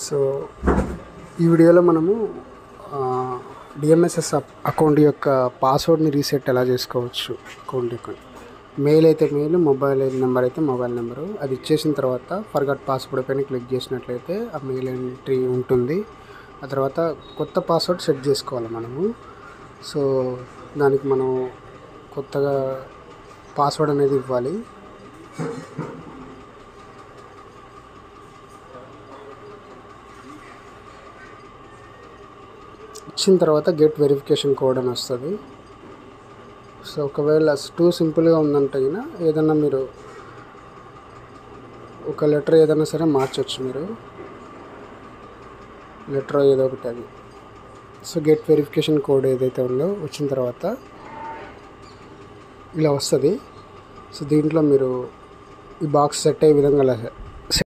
So ఈ వీడియోలో మనము డిఎంఎస్ఎస్ అకౌంట్ యొక్క పాస్వర్డ్ని రీసెట్ ఎలా చేసుకోవచ్చు. అకౌంట్ యొక్క మెయిల్ అయితే మెయిల్, మొబైల్ నెంబర్ అయితే మొబైల్ నెంబరు. అది ఇచ్చేసిన తర్వాత ఫర్గాట్ పాస్వర్డ్ పైన క్లిక్ చేసినట్లయితే ఆ మెయిల్ ఎంట్రీ ఉంటుంది. ఆ తర్వాత కొత్త పాస్వర్డ్ సెట్ చేసుకోవాలి మనము. సో దానికి మనం కొత్తగా పాస్వర్డ్ అనేది ఇవ్వాలి. ఇచ్చిన తర్వాత గెట్ వెరిఫికేషన్ కోడ్ అని వస్తుంది. సో ఒకవేళ టూ సింపుల్గా ఉందంటే ఏదన్నా మీరు ఒక లెటర్ ఏదైనా సరే మార్చవచ్చు. మీరు లెటర్ ఏదో ఒకటి అది. సో గెట్ వెరిఫికేషన్ కోడ్ ఏదైతే ఉందో వచ్చిన తర్వాత ఇలా వస్తుంది. సో దీంట్లో మీరు ఈ బాక్స్ సెట్ అయ్యే విధంగా